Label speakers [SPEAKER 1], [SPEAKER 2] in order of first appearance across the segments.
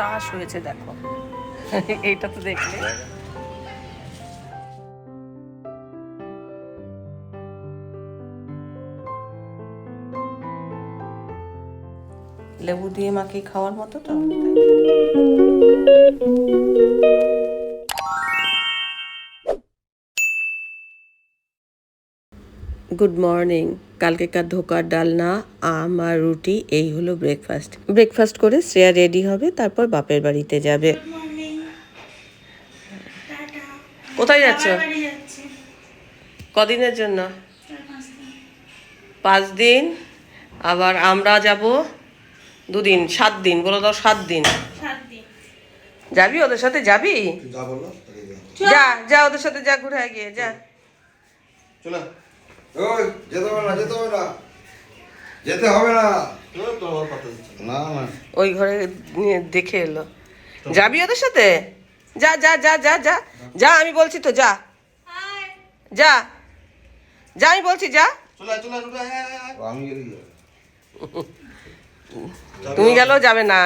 [SPEAKER 1] চাষ হয়েছে দেখো। এইটা তো দেখলে লেবু দিয়ে মাখিয়ে খাওয়ার মতো তো। Good morning. কালকেকার ধোকার ডালনা, আম আর রুটি, এই হলো ব্রেকফাস্ট করে শ্রেয়া রেডি হবে, তারপর বাপের বাড়িতে যাবে। কোথায় যাচ্ছ? কদিনের জন্য? 5 দিন। আবার আমরা যাব 2 দিন, 7 দিন, বলে দাও 7 দিন। যাবি ওদের সাথে? যাবি? যা যা ওদের সাথে যা, ঘুরে গিয়ে যা।
[SPEAKER 2] চলে ওই যেতে হবে না, যেতে হবে না। না না,
[SPEAKER 1] ওই ঘরে দেখে এলো। যাবি ওদের সাথে? যা যা যা যা যা যা, আমি বলছি তো যা যা যা, আমি বলছি যা।
[SPEAKER 2] আমি গেলে
[SPEAKER 1] তুমি গেলেও যাবে না,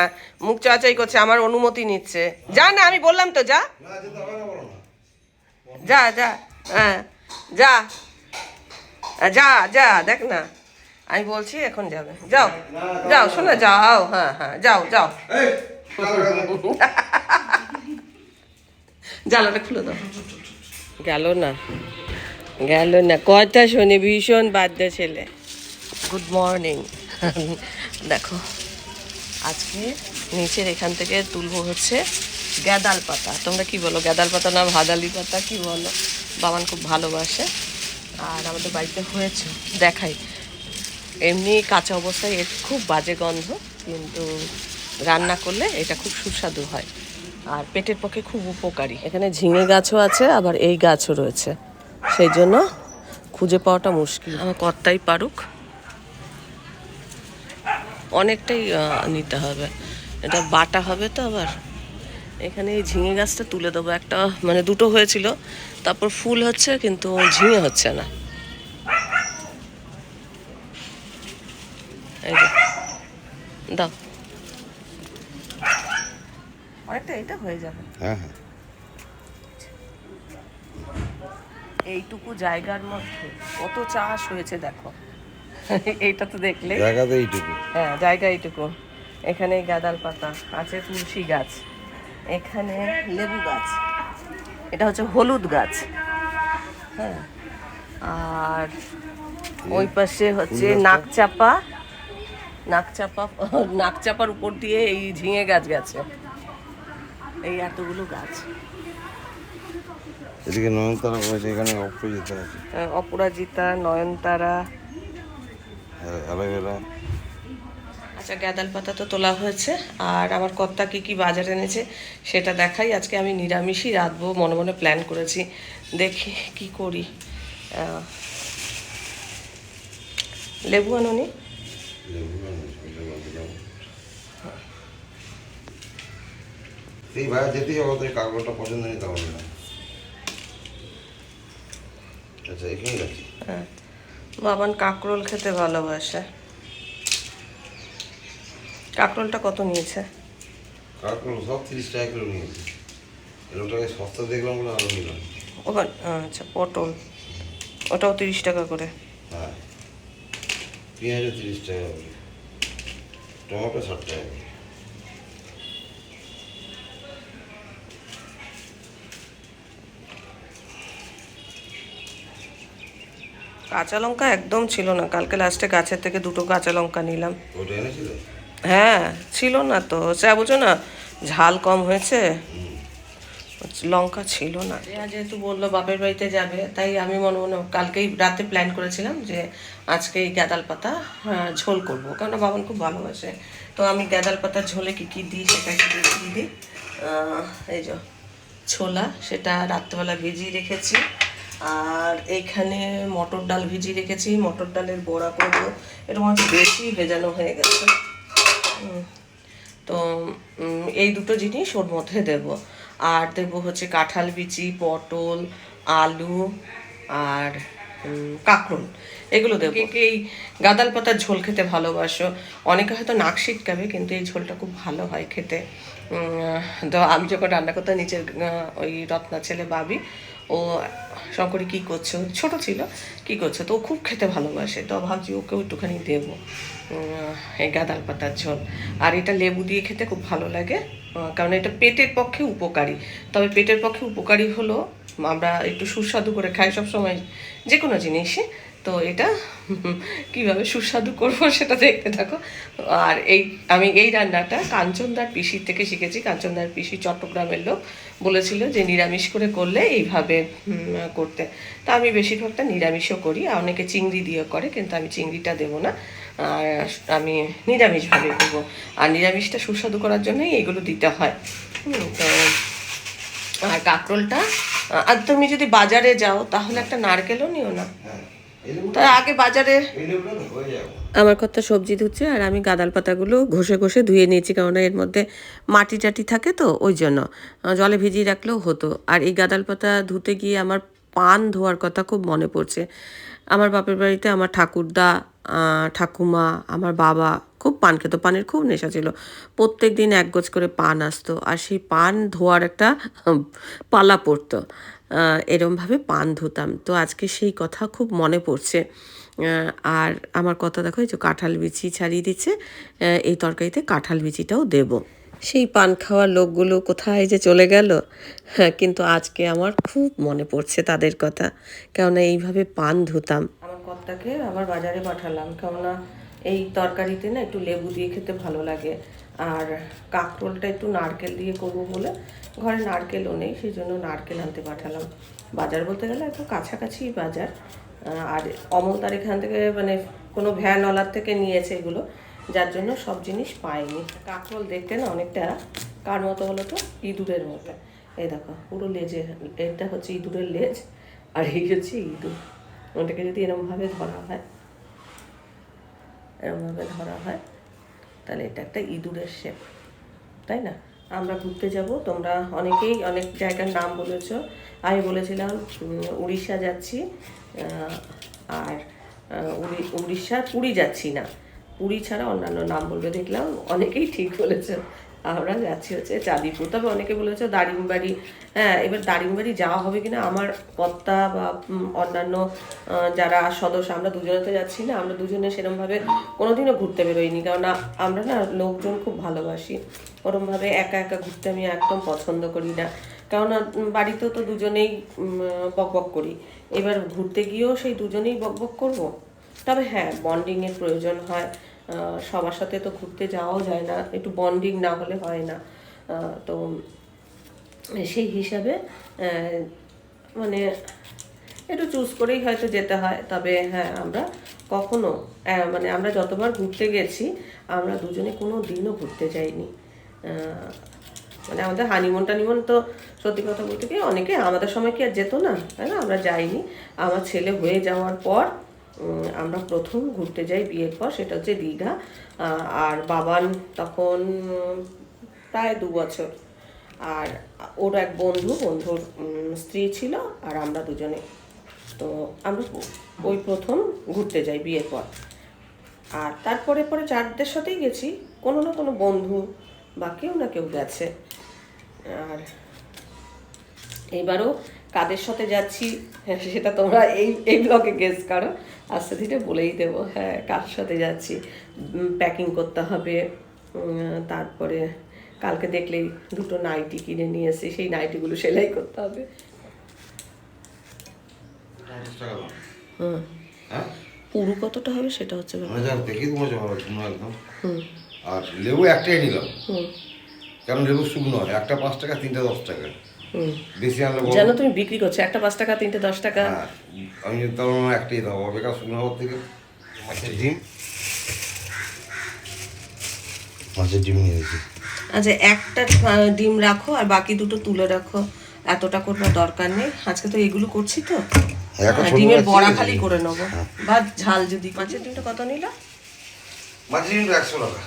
[SPEAKER 1] মুখ চাচাই করছে, আমার অনুমতি নিচ্ছে। যা না, আমি বললাম তো যা।
[SPEAKER 2] যেতে হবে না, বলো না।
[SPEAKER 1] যা যা, হ্যাঁ যা যা যা, দেখ না আমি বলছি এখন যাবে। যাও যাও, শোনা, যাও, হ্যাঁ হ্যাঁ যাও যাও।
[SPEAKER 2] এই,
[SPEAKER 1] জানালাটা খুলে দাও। গেল না, গেল না, কথা শোনে, ভীষণ বাধ্য ছেলে। Good morning. দেখো আজকে নিচের এখান থেকে তুলবো হচ্ছে গ্যাদাল পাতা। তোমরা কি বলো, গ্যাদাল পাতা না ভাদালি পাতা, কি বলো? বাবান খুব ভালোবাসে। আর আমাদের বাড়িতে হয়েছে, দেখাই। এমনি কাঁচা অবস্থায় এর খুব বাজে গন্ধ, কিন্তু রান্না করলে এটা খুব সুস্বাদু হয় আর পেটের পক্ষে খুব উপকারী। এখানে ঝিঙে গাছও আছে, আবার এই গাছও রয়েছে, সেই জন্য খুঁজে পাওয়াটা মুশকিল। আমার কর্তাই পারুক, অনেকটাই নিতে হবে, এটা বাটা হবে তো। আবার এখানে এই ঝিঙে গাছটা তুলে দেবো, একটা মানে 2টো হয়েছিল, তারপর ফুল হচ্ছে কিন্তু ঝিঙে হচ্ছে না। এই যে দাও, অনেকটা এটা হয়ে যাবে।
[SPEAKER 2] হ্যাঁ হ্যাঁ,
[SPEAKER 1] এইটুকু জায়গার মধ্যে কত চাষ হয়েছে দেখো। এইটা তো দেখলে,
[SPEAKER 2] জায়গাতে এইটুকু।
[SPEAKER 1] হ্যাঁ জায়গা এইটুকু। এখানে গাঁদাল পাতা আছে, তুলসী গাছ, এখানে লেবু গাছ, এটা হচ্ছে হলুদ গাছ, হ্যাঁ, আর ওই পাশে হচ্ছে নাকচাপার উপর দিয়ে এই ঝিঙে গাছ গেছে। এই এতগুলো গাছ।
[SPEAKER 2] এদিকে নয়নতারা রয়েছে, এখানে অপরাজিতা আছে,
[SPEAKER 1] অপরাজিতা, নয়নতারা,
[SPEAKER 2] অ্যালোভেরা।
[SPEAKER 1] আচ্ছা, গ্যাদাল পাতা তো তোলা হয়েছে। আর আমার কর্তা কি কি বাজার এনেছে সেটা দেখাই। আজকে আমি নিরামিষই রাঁধবো, মনে মনে প্ল্যান করেছি, দেখি কি করি। লেবু আনুনি?
[SPEAKER 2] সেই ভাই যেতেই হবে, তো কাগজটা পছন্দ নেই তাহলে না। আচ্ছা, এখানেই যাচ্ছি।
[SPEAKER 1] হ্যাঁ, বাবান কাঁকরোল খেতে ভালোবাসে। কাঁকরোলটা কত নিয়েছে?
[SPEAKER 2] কাগজ সব 30 টাকা কিলো নিয়েছি। এগুলোটাকে সস্তা দেখলাম বলে আরো নিলাম।
[SPEAKER 1] ওখানে আচ্ছা, পটল ওটাও 30 টাকা করে।
[SPEAKER 2] হ্যাঁ, পেঁয়াজও 30 টাকা করে, টমেটো 60 টাকা করে।
[SPEAKER 1] কাঁচা লঙ্কা একদম ছিল না, কালকে লাস্টে গাছের থেকে 2টো কাঁচা লঙ্কা নিলাম।
[SPEAKER 2] ওটা এনেছিল?
[SPEAKER 1] হ্যাঁ ছিল না তো, সে বুঝো না, ঝাল কম হয়েছে, লঙ্কা ছিল না। যেহেতু বললো বাপের বাড়িতে যাবে, তাই আমি মনে মনে কালকেই রাতে প্ল্যান করেছিলাম যে আজকে এই গ্যাদাল পাতা ঝোল করবো, কারণ বাবান খুব ভালোবাসে। তো আমি গ্যাদাল পাতার ঝোলে কী কী দিই সেটা একটু দেখিয়ে দিই। এই যে ছোলা, সেটা রাত্রেবেলা ভিজিয়ে রেখেছি। আর এইখানে মটর ডাল ভিজিয়ে রেখেছি, মটর ডালের বড়া করবো। এরকম বেশি ভেজানো হয়ে গেছে, তো এই 2টো জিনিস ওর মধ্যে দেব। আর দেবো হচ্ছে কাঁঠাল বিচি, পটল, আলু আর কাঁকরোল, এগুলো দেবো। কে এই গাঁদাল পাতার ঝোল খেতে ভালোবাসো? অনেকে হয়তো নাক সিটকাবে, কিন্তু এই ঝোলটা খুব ভালো হয় খেতে। তো আমি যখন রান্না করতাম নিচের ওই রত্নার ছেলে বাবি, ও শঙ্করী কী করছো, ছোট ছিল, কী করছো, তো ও খুব খেতে ভালোবাসে, তো ভাবছি ওকেও একটুখানি দেবো এই গাঁদাল পাতার ঝোল। আর এটা লেবু দিয়ে খেতে খুব ভালো লাগে, কারণ এটা পেটের পক্ষে উপকারী। তবে পেটের পক্ষে উপকারী হলো আমরা একটু সুস্বাদু করে খাই সবসময় যে কোনো জিনিসই, তো এটা কীভাবে সুস্বাদু করবো সেটা দেখতে থাকো। আর আমি এই রান্নাটা কাঞ্চনদার পিসির থেকে শিখেছি। কাঞ্চনদার পিসি চট্টগ্রামের লোক, বলেছিল যে নিরামিষ করে করলে এইভাবে করতে। তা আমি বেশিরভাগটা নিরামিষও করি, আর অনেকে চিংড়ি দিয়ে করে, কিন্তু আমি চিংড়িটা দেবো না, আর আমি নিরামিষভাবে করবো। আর নিরামিষটা সুস্বাদু করার জন্যই এগুলো দিতে হয়। তো আর কাঁকরোলটা, আর তুমি যদি বাজারে যাও তাহলে একটা নারকেলও নিও না, তার আগে বাজারে। আমার কথা সবজি ধুচ্ছে, আর আমি গাঁদাল পাতাগুলো ঘষে ঘষে ধুয়ে নিয়েছি, কারণ এর মধ্যে মাটি টাটি থাকে, তো ওই জন্য জলে ভিজিয়ে রাখলেও হতো। আর এই গাঁদাল পাতা ধুতে গিয়ে আমার পান ধোয়ার কথা খুব মনে পড়ছে। আমার বাপের বাড়িতে আমার ঠাকুরদা, ঠাকুমা, আমার বাবা খুব পান খেত, পানের খুব নেশা ছিল। প্রত্যেক দিন এক গোছ করে পান আসতো, আর সেই পান ধোয়ার একটা পালা পড়তো। এরমভাবে পান ধুতাম, তো আজকে সেই কথা খুব মনে পড়ছে। আর আমার কথা দেখো, এই যে কাঁঠাল বিচি ছাড়িয়ে দিচ্ছে, এই তরকারিতে কাঁঠাল বিচিটাও দেব। সেই পান খাওয়ার লোকগুলো কোথায় যে চলে গেল, হ্যাঁ, কিন্তু আজকে আমার খুব মনে পড়ছে তাদের কথা, কেননা এইভাবে পান ধুতাম। আমার কর্তাকে আবার বাজারে পাঠালাম, কেননা এই তরকারিতে না একটু লেবু দিয়ে খেতে ভালো লাগে, আর কাঁকরোলটা একটু নারকেল দিয়ে করবো বলে ঘরে নারকেলও নেই, সেই জন্য নারকেল আনতে পাঠালাম। বাজার বলতে গেলে একটু কাছাকাছি বাজার, আর অমলতার এখান থেকে মানে কোনো ভ্যানওয়ালার থেকে নিয়েছে এগুলো, যার জন্য সব জিনিস পাইনি। কাঁকরোল দেখতে না অনেকটা কার মতো বলো তো, ইঁদুরের মতো। এই দেখো পুরো লেজে, এটা হচ্ছে ইঁদুরের লেজ, আর এই হচ্ছে ইঁদুর। ওটাকে যদি এরমভাবে ধরা হয়, এরমভাবে ধরা হয়, তাহলে এটা একটা ইঁদুরের শেপ, তাই না? আমরা ঘুরতে যাব, তোমরা অনেকেই অনেক জায়গার নাম বলেছো। আমি বলেছিলাম উড়িষ্যা যাচ্ছি, আর উড়িষ্যার পুরী যাচ্ছি না, পুরী ছাড়া অন্যান্য নাম বলবে, দেখলাম অনেকেই ঠিক বলেছে। আমরা যাচ্ছি হচ্ছে চাঁদিপুর, তবে অনেকে বলেছে দারিংবাড়ি। হ্যাঁ, এবার দারিংবাড়ি যাওয়া হবে কিনা, আমার কর্তা বা অন্যান্য যারা সদস্য, আমরা দুজনে তো যাচ্ছি না, আমরা দুজনে সেরকমভাবে কোনোদিনও ঘুরতে বেরোইনি, কারণ আমরা না লোকজন খুব ভালোবাসি। ওরমভাবে একা একা ঘুরতে আমি একদম পছন্দ করি না, কেননা বাড়িতেও তো দুজনেই বকবক করি, এবার ঘুরতে গিয়েও সেই দুজনেই বকবক করব। তবে হ্যাঁ, বন্ডিংয়ের প্রয়োজন হয়, সবার সাথে তো ঘুরতে যাওয়াও যায় না, একটু বন্ডিং না হলে হয় না। তো সেই হিসাবে মানে একটু চুজ করেই হয়তো যেতে হয়। তবে হ্যাঁ, আমরা কখনো মানে আমরা যতবার ঘুরতে গেছি, আমরা দুজনে কোনো দিনও ঘুরতে যাইনি। মানে আমাদের হানিমুন টানিমুন তো সত্যি কথা বলতে কি অনেকে আমাদের সময় কি আর যেত না, তাই না? আমরা যাইনি। আমার ছেলে হয়ে যাওয়ার পর আমরা প্রথম ঘুরতে যাই বিয়ের পর, সেটা হচ্ছে দীঘা। আর বাবান তখন প্রায় 2 বছর, আর ওর এক বন্ধুর স্ত্রী ছিল, আর আমরা দুজনে। তো আমরা ওই প্রথম ঘুরতে যাই বিয়ের পর। আর তারপরে পরে যাদের সাথেই গেছি, কোনো না কোনো বন্ধু বা কেউ না কেউ গেছে। আর এইবারও কাদের সাথে যাচ্ছি সেটা তোমরা এই ব্লগে গেস করো, আস্তে ধীরে বলেই দেবো। হ্যাঁ, কার সাথে যাচ্ছি, প্যাকিং করতে হবে। তারপরে কালকে দেখলেই 2টো নাইটি কিনে নিয়ে এসে সেই নাইটিগুলো সেলাই করতে হবে। পুরো কতটা হবে সেটা হচ্ছে
[SPEAKER 2] আর লেবু একটাই নিলাম, কারণ লেবু শুকনো হয়, একটা 5 টাকা, 3টা 10 টাকা। বেশি আনলে
[SPEAKER 1] জানো তুমি বিক্রি করছো একটা 5 টাকা, 3টে 10 টাকা।
[SPEAKER 2] আমি তার একটাই দেবো, বেকার শুকনো হওয়ার থেকে। মাছের ডিম নিয়েছি।
[SPEAKER 1] আচ্ছা, একটা ডিম রাখো আর বাকি 2টো তুলে রাখো, এতটা করবার দরকার নেই। আজকে তো এগুলো করছি, তো ডিমের বড়া খালি করে নেবো, বা ঝাল যদি। মাছের ডিমটা কত নিল?
[SPEAKER 2] মাছের ডিমটা 100 টাকা।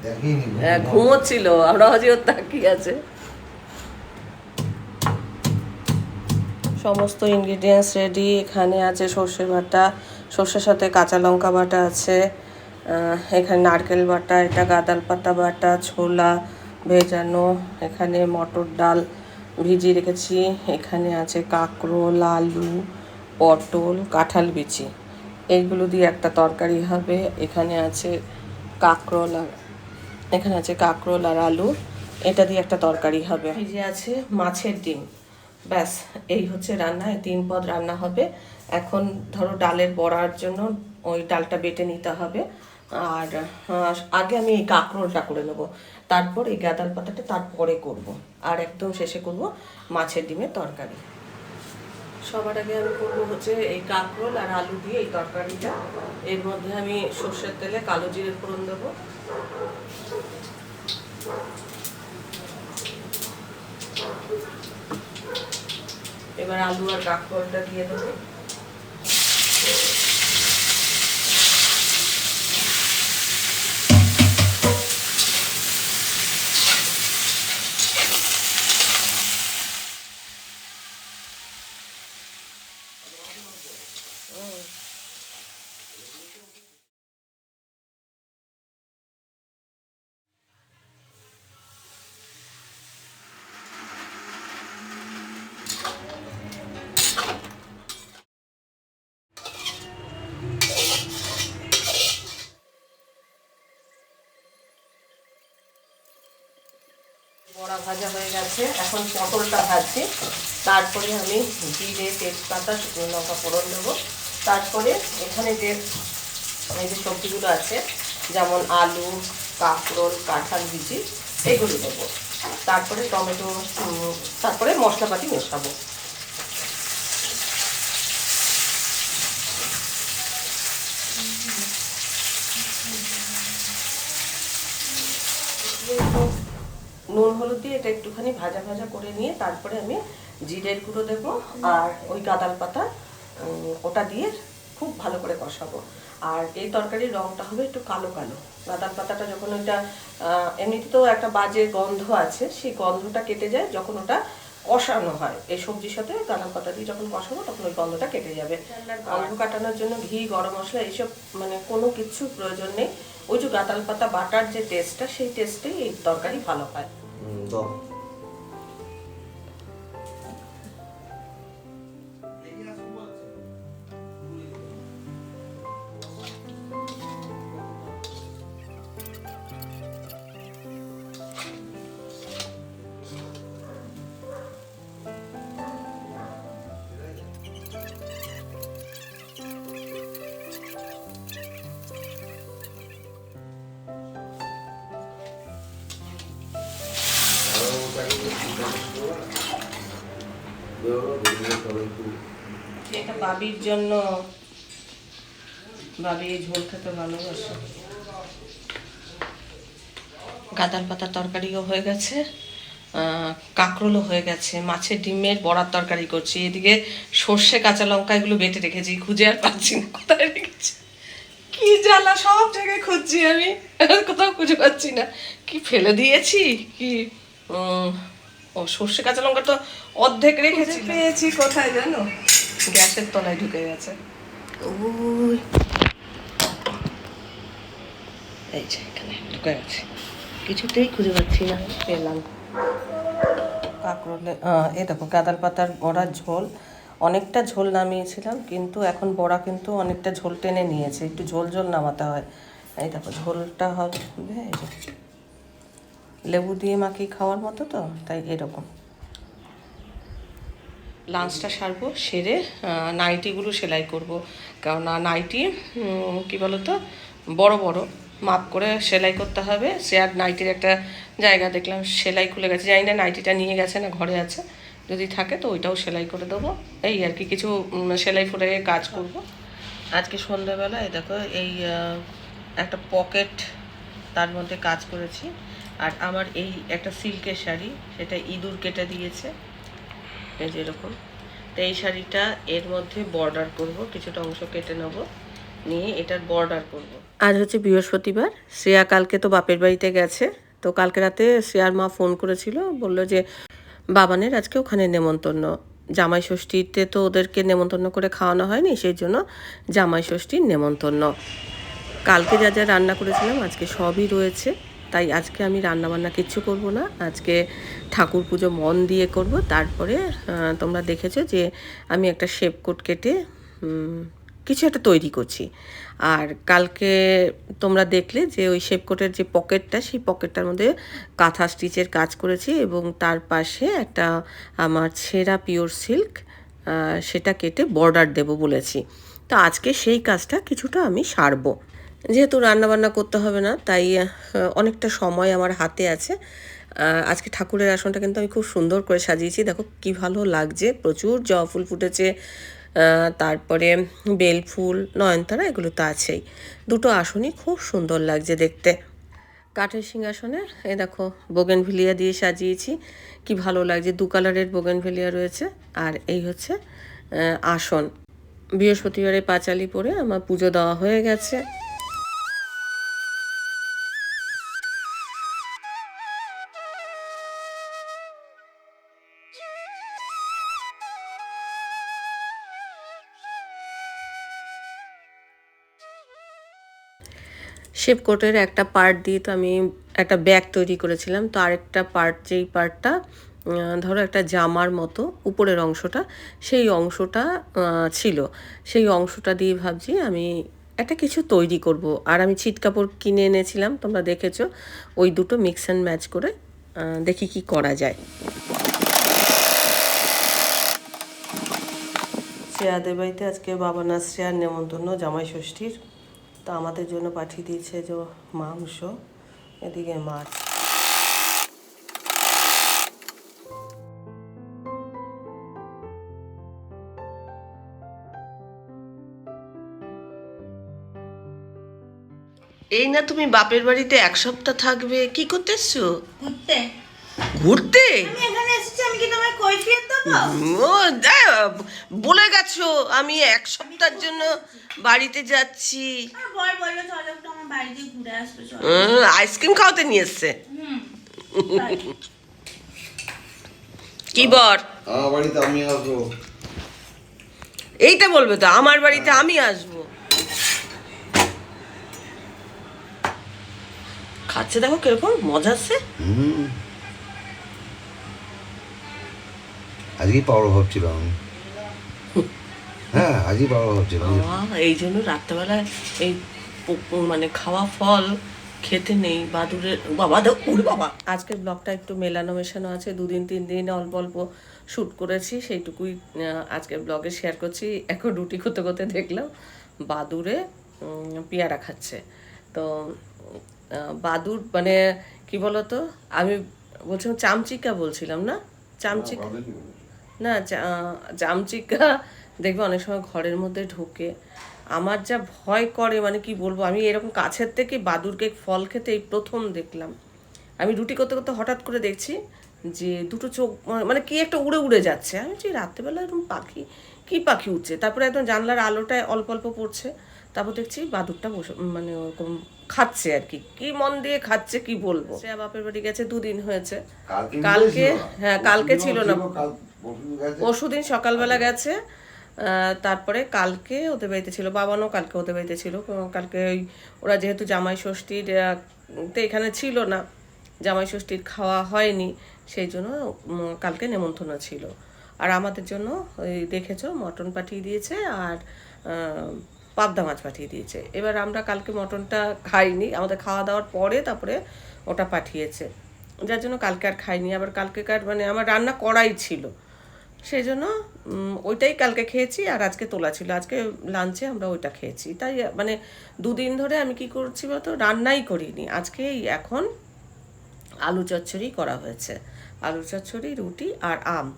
[SPEAKER 2] দেখিনি
[SPEAKER 1] ঘুমোচ্ছিল, আমরা ভাবছি ওর তাকিয়ে আছে। সমস্ত ইনগ্রিডিয়েন্টস রেডি। এখানে আছে সর্ষে বাটা, সর্ষের সাথে কাঁচা লঙ্কা বাটা আছে, এখানে নারকেল বাটা, এটা গাঁদাল পাতা বাটা, ছোলা ভেজানো, এখানে মটর ডাল ভিজিয়ে রেখেছি, এখানে আছে কাঁকরোল, আলু, পটল, কাঁঠাল বিচি, এইগুলো দিয়ে একটা তরকারি হবে। এখানে আছে কাঁকরোল আর আলু, এটা দিয়ে একটা তরকারি হবে। ভিজে আছে মাছের ডিম। ব্যাস, এই হচ্ছে রান্না। এই 3 পদ রান্না হবে। এখন ধরো ডালের বড়ার জন্য ওই ডালটা বেটে নিতে হবে। আর আগে আমি এই কাঁকরোলটা করে নেবো, তারপর এই গাঁদাল পাতাটা তারপরে করব। আর একদম শেষে করব মাছের ডিমের তরকারি। সবার আগে আমি করবো হচ্ছে এই কাঁকরোল আর আলু দিয়ে এই তরকারিটা। এর মধ্যে আমি সর্ষের তেলে কালো জিরে ফোড়ন দেবো। এবার আলু আর কাঁকরোলটা দিয়ে দেবো। বড়া ভাজা হয়ে গেছে, এখন পটলটা ভাজছি। তারপরে আমি জিরে, তেজপাতা, শুকনো লঙ্কা ফোড়ন দেবো। তারপরে এখানে যে এই যে সবজিগুলো আছে, যেমন আলু, কাঁকরোল, কাঁঠাল বিচি, এগুলো দেবো। তারপরে টমেটো, তারপরে মশলাপাতি মেশাবো। নুন হলুদ দিয়ে এটা একটুখানি ভাজা ভাজা করে নিয়ে তারপরে আমি জিরের গুঁড়ো দেবো আর ওই গাঁদাল পাতা, ওটা দিয়ে খুব ভালো করে কষাবো। আর এই তরকারির রঙটা হবে একটু কালো কালো। গাঁদাল পাতাটা যখন ওইটা এমনিতেও একটা বাজে গন্ধ আছে, সেই গন্ধটা কেটে যায় যখন ওটা কষানো হয়। এই সবজির সাথে গাঁদাল পাতা দিয়ে যখন কষাবো তখন ওই গন্ধটা কেটে যাবে। গন্ধ কাটানোর জন্য ঘি, গরম মশলা এইসব মানে কোনো কিছু প্রয়োজন নেই। ওই যে গাঁদাল পাতা বাটার যে টেস্টটা, সেই টেস্টেই এই তরকারি ভালো হয়। এটা বাবির জন্য, বাবি এই ঝোল খেতে ভালোবাসে। গাঁদাল পাতার তরকারিও হয়ে গেছে, কাঁকরোলও হয়ে গেছে, মাছের ডিমের বড়ার তরকারি করছি। এদিকে সর্ষে, কাঁচা লঙ্কা এগুলো বেটে রেখেছি, খুঁজে আর পাচ্ছি না কোথায় রেখেছি। কি জ্বালা, সব জায়গায় খুঁজছি আমি, কোথাও খুঁজে পাচ্ছি না। কি ফেলে দিয়েছি কি? ও সর্ষে কাঁচা লঙ্কা তো অর্ধেক রেখেছি, পেয়েছি কোথায় জানো? গ্যাসের তলায় ঢুকে গেছে। ওই এই যে এখানে ঢুকে গেছে, কিছুতেই খুঁজে পাচ্ছি না। পেলাম কাঁকরোলে, এই দেখো গাঁদাল পাতার বড়ার ঝোল। অনেকটা ঝোল নামিয়েছিলাম, কিন্তু এখন বড়া কিন্তু অনেকটা ঝোল টেনে নিয়েছে, একটু ঝোল ঝোল নামাতে হয়। এই দেখো ঝোলটা হবে এই যে লেবু দিয়ে মাখিয়ে খাওয়ার মতো, তো তাই এরকম। লাঞ্চটা সারবো, সেরে নাইটিগুলো সেলাই করব। কেননা নাইটি কী বলো তো, বড় বড় মাপ করে সেলাই করতে হবে। শেয়ার নাইটির একটা জায়গা দেখলাম সেলাই খুলে গেছে, জানি না নাইটিটা নিয়ে গেছে না ঘরে আছে, যদি থাকে তো ওইটাও সেলাই করে দেবো। এই আর কি, কিছু সেলাই ফুলে কাজ করব। আজকে সন্ধ্যাবেলায় দেখো এই একটা পকেট, তার মধ্যে কাজ করেছি। আর আমার এই একটা সিল্কের শাড়ি, সেটা ইঁদুর কেটে দিয়েছে, এই যে এরকম। তো এই শাড়িটা এর মধ্যে বর্ডার করব, কিছুটা অংশ কেটে নেব, নিয়ে এটার বর্ডার করব। আজ হচ্ছে বৃহস্পতিবার, শ্রেয়া কালকে তো বাপের বাড়িতে গেছে। তো কালকে রাতে শ্রেয়ার মা ফোন করেছিল, বললো যে বাবানের আজকে ওখানে নেমন্তন্ন, জামাই ষষ্ঠীতে তো ওদেরকে নেমন্তন্ন করে খাওয়ানো হয়নি, সেই জন্য জামাই ষষ্ঠীর নেমন্তন্ন। কালকে যা যা রান্না করেছিলাম আজকে সবই রয়েছে, তাই আজকে আমি রান্না বান্না কিচ্ছু করব না। আজকে ঠাকুর পুজো মন দিয়ে করব। তারপরে তোমরা দেখেছো যে আমি একটা শেপ কোট কেটে কিছু একটা তৈরি করছি। আর কালকে তোমরা দেখলে যে ওই শেপ কোটের যে পকেটটা, সেই পকেটটার মধ্যে কাঁথা স্টিচের কাজ করেছি, এবং তার পাশে একটা আমার ছেঁড়া পিওর সিল্ক সেটা কেটে বর্ডার দেব বলেছি। তো আজকে সেই কাজটা কিছুটা আমি সারবো। যেহেতু রান্নাবান্না করতে হবে না, তাই অনেকটা সময় আমার হাতে আছে। আজকে ঠাকুরের আসনটা কিন্তু আমি খুব সুন্দর করে সাজিয়েছি, দেখো কি ভালো লাগছে। প্রচুর জবা ফুল ফুটেছে, তারপরে বেল ফুল, নয়নতারা, এগুলো তো আছেই। দুটো আসনই খুব সুন্দর লাগছে দেখতে। কাঠের সিংহাসনে এ দেখো বোগেনভিলিয়া দিয়ে সাজিয়েছি, কি ভালো লাগছে। 2 কালারের বোগেনভিলিয়া রয়েছে। আর এই হচ্ছে আসন। বৃহস্পতিবারে পাঁচালি পরে আমার পুজো দেওয়া হয়ে গেছে। শেপ কোটের একটা পার্ট দিয়ে তো আমি একটা ব্যাগ তৈরি করেছিলাম। তো আরেকটা পার্ট, যেই পার্টটা ধরো একটা জামার মতো উপরের অংশটা, সেই অংশটা ছিল, সেই অংশটা দিয়ে ভাবছি আমি একটা কিছু তৈরি করব। আর আমি ছিট কাপড় কিনে এনেছিলাম, তোমরা দেখেছো। ওই দুটো মিক্স অ্যান্ড ম্যাচ করে দেখি কি করা যায়। শ্রেয়াদের বাড়িতে আজকে বাবানা শ্রেয়ার নেমন্তন্ন জামাই ষষ্ঠীর। তো আমাদের জন্য পাঠিয়ে দিয়েছে যে মাংস, এদিকে মাছ। এই না তুমি বাপের বাড়িতে 1 সপ্তাহ থাকবে, কি করতে এসছো?
[SPEAKER 3] ঘুরতে।
[SPEAKER 1] ঘুরতে?
[SPEAKER 3] আমি এখানে এসেছি, আমি কি তোমায় কৈফিয়ত দেবো?
[SPEAKER 1] ও বলে গেছো আমি 1 সপ্তাহের জন্য বাড়িতে যাচ্ছি।
[SPEAKER 3] আমার বর বললো চলো একটু আমার বাড়িতে ঘুরে আসবে, চলো।
[SPEAKER 1] আইসক্রিম খাওয়াতে নিয়ে এসছে।
[SPEAKER 3] তাই।
[SPEAKER 1] কি বর?
[SPEAKER 2] আমার বাড়িতে আমি আসবো।
[SPEAKER 1] এইটা বলবে তো, আমার বাড়িতে আমি আসবো। খাচ্ছে দেখো কিরকম মজা আছে।
[SPEAKER 2] আজকেই পাওয়ার ভাবছিলাম আমি। হ্যাঁ, আজই পাওয়ার ভাবছিলাম।
[SPEAKER 1] এই জন্য রাত্রেবেলায় এই মানে খাওয়া ফল খেতে নেই। বাদুরের বাবা ওরে বাবা। আজকের ব্লগটা একটু মেলানো মেশানো আছে, 2 দিন 3 দিন অল্প অল্প শ্যুট করেছি, সেইটুকুই আজকের ব্লগে শেয়ার করছি। এখন রুটি করতে করতে দেখলাম বাদুরে পেয়ারা খাচ্ছে। তো বাদুর মানে কি বলতো, আমি বলছিলাম চামচিকা বলছিলাম না, চামচিকা না, চামচিকা দেখবে অনেক সময় ঘরের মধ্যে ঢোকে। আমার যা ভয় করে, মানে কি বলবো, আমি এরকম কাছের থেকে বাদুরকে ফল খেতে এই প্রথম দেখলাম। আমি রুটি করতে করতে হঠাৎ করে দেখছি যে দুটো চোখ মানে কি একটা উড়ে উড়ে যাচ্ছে। আমি যে রাত্রেবেলা এরকম পাখি, কি পাখি উঠছে। তারপরে একদম জানলার আলোটায় অল্প অল্প পড়ছে, তারপর দেখছি বাদুরটা বসে মানে ওরকম খাচ্ছে আর কি, কি মন দিয়ে খাচ্ছে কি বলবো। সে বাপের বাড়ি গেছে 2 দিন হয়েছে। কালকে, হ্যাঁ কালকে ছিল না, পরশুদিন সকালবেলা গেছে। তারপরে কালকে ওদের বাড়িতে ছিল, বাবানও কালকে ওদের বাড়িতে ছিল। কালকে ওরা যেহেতু জামাই ষষ্ঠীর তো এখানে ছিল না, জামাই ষষ্ঠীর খাওয়া হয়নি, সেই জন্য কালকে নেমন্তন্ন ছিল। আর আমাদের জন্য ওই দেখেছো মটন পাঠিয়ে দিয়েছে, আর পাবদা মাছ পাঠিয়ে দিয়েছে। এবার আমরা কালকে মটনটা খাইনি, আমাদের খাওয়া দাওয়ার পরে তারপরে ওটা পাঠিয়েছে, যার জন্য কালকে আর খাইনি। আবার কালকেকার মানে আমার রান্না করাই ছিল, সেই জন্য ওইটাই কালকে খেয়েছি। আর আজকে তোলা ছিল, আজকে লাঞ্চে আমরা ওইটা খেয়েছি। তাই মানে 2 দিন ধরে আমি কি করছি বলতো, রান্নাই করিনি। আজকে এখন আলু চচ্চড়ি করা হয়েছে, আলু চচ্চড়ি, রুটি আর আম।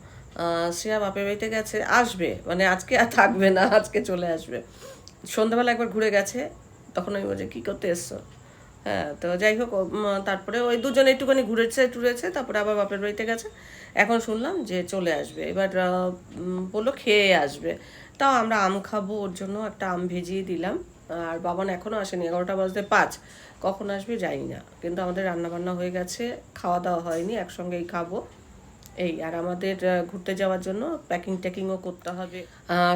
[SPEAKER 1] শ্রেয়া বাপের বাড়িতে গেছে, আসবে মানে আজকে আর থাকবে না, আজকে চলে আসবে। সন্ধ্যাবেলা একবার ঘুরে গেছে, তখন আমি বলছি কী করতে এসছো। হ্যাঁ, তো যাই হোক, তারপরে ওই দুজনে একটুখানি ঘুরেছে, তারপরে আবার বাপের বাড়িতে গেছে। এখন শুনলাম যে চলে আসবে, এবার বললো খেয়ে আসবে। তাও আমরা আম খাবো, ওর জন্য একটা আম ভেজিয়ে দিলাম। আর বাবান এখনও আসেনি, 11টা বাজতে 5, কখন আসবে জানি না। কিন্তু আমাদের রান্নাবান্না হয়ে গেছে, খাওয়া দাওয়া হয়নি, একসঙ্গেই খাবো এই। আর আমাদের ঘুরতে যাওয়ার জন্য প্যাকিং ট্যাকিংও করতে হবে।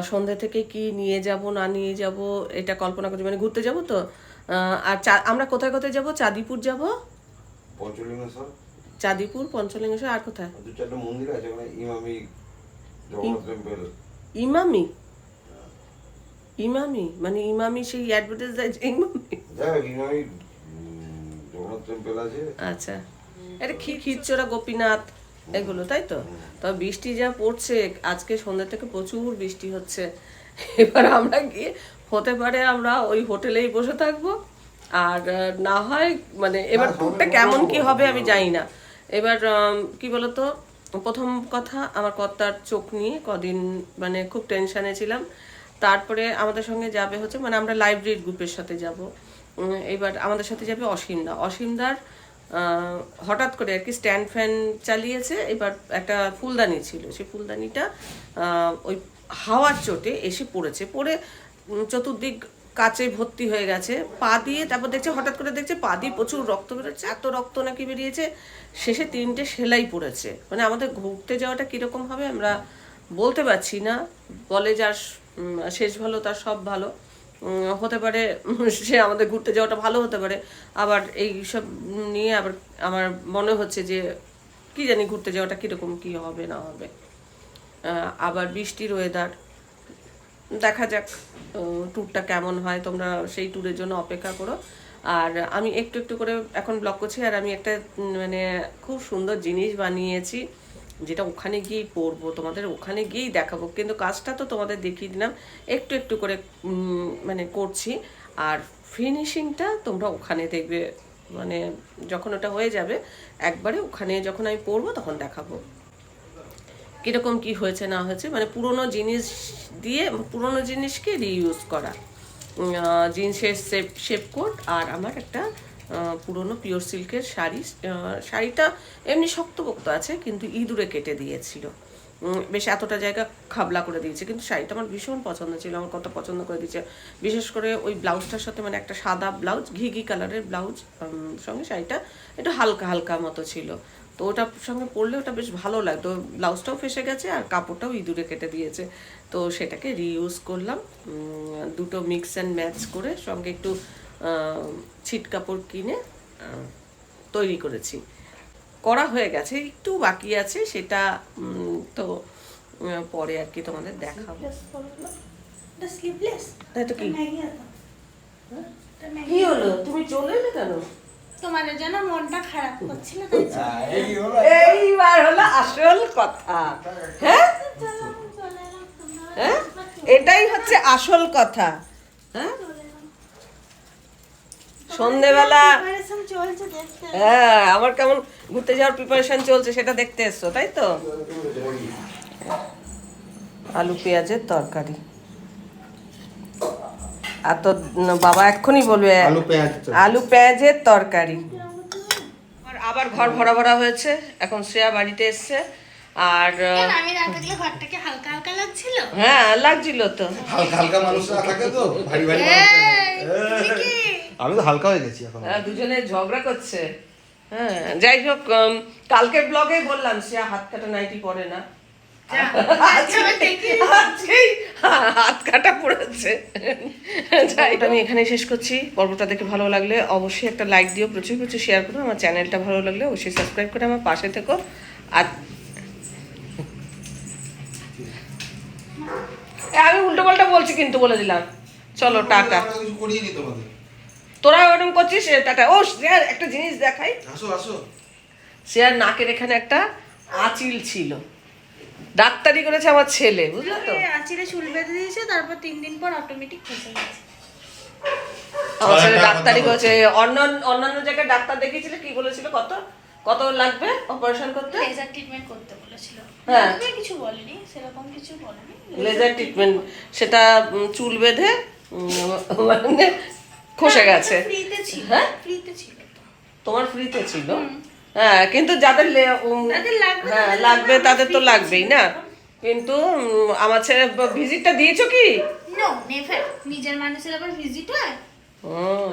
[SPEAKER 1] সন্ধ্যে থেকে কি নিয়ে যাব না নিয়ে যাব এটা কল্পনা করছি, মানে ঘুরতে যাব তো। আর আমরা কোথায় কোথায় যাব? চাঁদিপুর যাব,
[SPEAKER 2] পঞ্চলিঙ্গেশ্বর,
[SPEAKER 1] চাঁদিপুর, পঞ্চলিঙ্গেশ্বর, আর কোথায়?
[SPEAKER 2] দু চারটা মন্দির আছে ওখানে, ইমামি জগন্নাথ টেম্পল।
[SPEAKER 1] ইমামি? ইমামি মানে ইমামি সেই অ্যাডভার্টাইজ দেয় যে ইমামি?
[SPEAKER 2] যাই ইমামি জগন্নাথ টেম্পল আছে।
[SPEAKER 1] আচ্ছা, এটা খিরচোরা গোপীনাথ এগুলো, তাই তো? তবে বৃষ্টি যা পড়ছে আজকে সন্ধ্যা থেকে, প্রচুর বৃষ্টি হচ্ছে। এবার আমরা গিয়ে হতে পারে আমরা ওই হোটেলেই বসে থাকবো, আর না হয় মানে এবার ট্যুরটা কেমন কি হবে আমি জানি না। এবার কি বলতো, প্রথম কথা আমার কর্তার চোখ নিয়ে কদিন মানে খুব টেনশনে ছিলাম। তারপরে আমাদের সঙ্গে যাবে হচ্ছে, মানে আমরা লাইব্রেরি গ্রুপের সাথে যাব। এবার আমাদের সাথে যাবে অসীমদার হঠাৎ করে আর কি স্ট্যান্ড ফ্যান চালিয়েছে। এবার একটা ফুলদানি ছিল, সেই ফুলদানিটা ওই হাওয়ার চোটে এসে পড়েছে, পড়ে চতুর্দিক কাচে ভর্তি হয়ে গেছে পা দিয়ে। তারপর দেখছে, হঠাৎ করে দেখছে পা দিয়ে প্রচুর রক্ত বেরোচ্ছে, এত রক্ত নাকি বেরিয়েছে। শেষে 3টে সেলাই পড়েছে। মানে আমাদের ঘুরতে যাওয়াটা কীরকম হবে আমরা বলতে পারছি না। বলে যার শেষ ভালো তার সব ভালো। হতে পারে সে আমাদের ঘুরতে যাওয়াটা ভালো হতে পারে, আবার এই সব নিয়ে আবার আমার মনে হচ্ছে যে কি জানি ঘুরতে যাওয়াটা কীরকম কি হবে না হবে। আবার বৃষ্টির ওয়েদার, দেখা যাক ট্যুরটা কেমন হয়। তোমরা সেই ট্যুরের জন্য অপেক্ষা করো। আর আমি একটু একটু করে এখন ব্লগ করছি। আর আমি একটা মানে খুব সুন্দর জিনিস বানিয়েছি, যেটা ওখানে গিয়েই পরবো, তোমাদের ওখানে গিয়েই দেখাবো। কিন্তু কাজটা তো তোমাদের দেখিয়ে দিলাম, একটু একটু করে মানে করছি। আর ফিনিশিংটা তোমরা ওখানে দেখবে, মানে যখন ওটা হয়ে যাবে একবারে ওখানে যখন আমি পরবো তখন দেখাবো কীরকম কি হয়েছে না হয়েছে। মানে পুরোনো জিনিস দিয়ে পুরোনো জিনিসকে রিইউজ করা। জিন্সের শেপ কোট, আর আমার একটা পুরোনো পিওর সিল্কের শাড়িটা এমনি শক্তপোক্ত আছে, কিন্তু ইঁদুরে কেটে দিয়েছিল, বেশ এতটা জায়গা খাবলা করে দিয়েছে। কিন্তু শাড়িটা আমার ভীষণ পছন্দ ছিল, আমার কত পছন্দ করে দিয়েছে। বিশেষ করে ওই ব্লাউজটার সাথে, মানে একটা সাদা ব্লাউজ, ঘি কালারের ব্লাউজ সঙ্গে শাড়িটা একটু হালকা হালকা মতো ছিল। তো ওটার সঙ্গে পরলে ওটা বেশ ভালো লাগতো। ব্লাউজটাও ফেসে গেছে আর কাপড়টাও ইঁদুরে কেটে দিয়েছে। তো সেটাকে রিইউজ করলাম, দুটো মিক্স অ্যান্ড ম্যাচ করে, সঙ্গে একটু ছিট কাপড় কিনে তৈরি করেছি। করা হয়ে গেছে, একটু বাকি আছে, সেটা তো পরে আর কি তোমাদের দেখাবো। তাই তো কি কি হলো, তুমি চলে এলে কেন?
[SPEAKER 3] তোমাদের জন্য মনটা খারাপ করছিল তাই
[SPEAKER 1] এইবার হলো আসল কথা। হ্যাঁ হ্যাঁ, এটাই হচ্ছে আসল কথা। হ্যাঁ, সন্ধেবেলা
[SPEAKER 3] চলছে দেখতে।
[SPEAKER 1] হ্যাঁ, আমার কেমন ঘুরতে যাওয়ার প্রিপারেশন চলছে সেটা দেখতে এসছো, তাই তো? আলু পেঁয়াজের তরকারি। আর তো বাবা এক্ষুনি বলবে আলু পেঁয়াজের তরকারি। আবার ঘর ভরা ভরা হয়েছে, এখন শ্রেয়া বাড়িতে এসছে। আর
[SPEAKER 3] আমি না থাকলে ঘরটাকে হালকা হালকা লাগছিল।
[SPEAKER 1] হ্যাঁ লাগছিল তো,
[SPEAKER 2] হালকা হালকা মানুষরা থাকে তো, ভারী ভারী আমি তো হালকা হয়ে গেছি এখন।
[SPEAKER 1] হ্যাঁ, দুজনে ঝগড়া করছে। হ্যাঁ, যাই হোক, কালকের ব্লগে বললাম শ্রেয়া হাত কাটা নাইটি পরে না, আজকেই হাত কাটা পড়েছে। যাই, আমি এখানে শেষ করছি। পর্বটা দেখে ভালো লাগলে অবশ্যই একটা লাইক দিও, প্রচুর প্রচুর শেয়ার করো। আমার চ্যানেলটা ভালো লাগলে অবশ্যই সাবস্ক্রাইব করে আমার পাশে থেকো। আর আমি উল্টো পাল্টা বলছি কিন্তু, বলে দিলাম। চলো টাটা। তোরা ওরকম করছিস, টাটা। ও শেয়ার, একটা জিনিস দেখাই। শেয়ার নাকের এখানে একটা আঁচিল ছিল, ডাক্তারি করেছে আমার ছেলে, বুঝলো তো?
[SPEAKER 3] আঁচিলে চুল বেঁধে দিয়েছে, তারপর 3 দিন পর অটোমেটিক খসে গেছে।
[SPEAKER 1] আমার ছেলে ডাক্তারি করেছে। অন্যান্য জায়গায় ডাক্তার দেখিয়েছিলে, কি বলেছিল, কত কত লাগবে অপারেশন করতে?
[SPEAKER 3] লেজার ট্রিটমেন্ট করতে বলেছিল।
[SPEAKER 1] হ্যাঁ,
[SPEAKER 3] কিছু বলেনি, সেরকম কিছু বলেনি।
[SPEAKER 1] লেজার ট্রিটমেন্ট, সেটা চুল বেঁধে মানে খসে গেছে।
[SPEAKER 3] ফ্রিতে ছিল।
[SPEAKER 1] হ্যাঁ,
[SPEAKER 3] ফ্রিতে ছিল তো।
[SPEAKER 1] তোমার ফ্রিতে ছিল? হ্যাঁ, কিন্তু যাদের হ্যাঁ লাগবে তাদের তো লাগবেই না। কিন্তু আমার ছেলে ভিজিটটা দিয়েছো কি?
[SPEAKER 3] নো নেভার, নিজের মানুষের আবার ভিজিট হয়।
[SPEAKER 1] হুম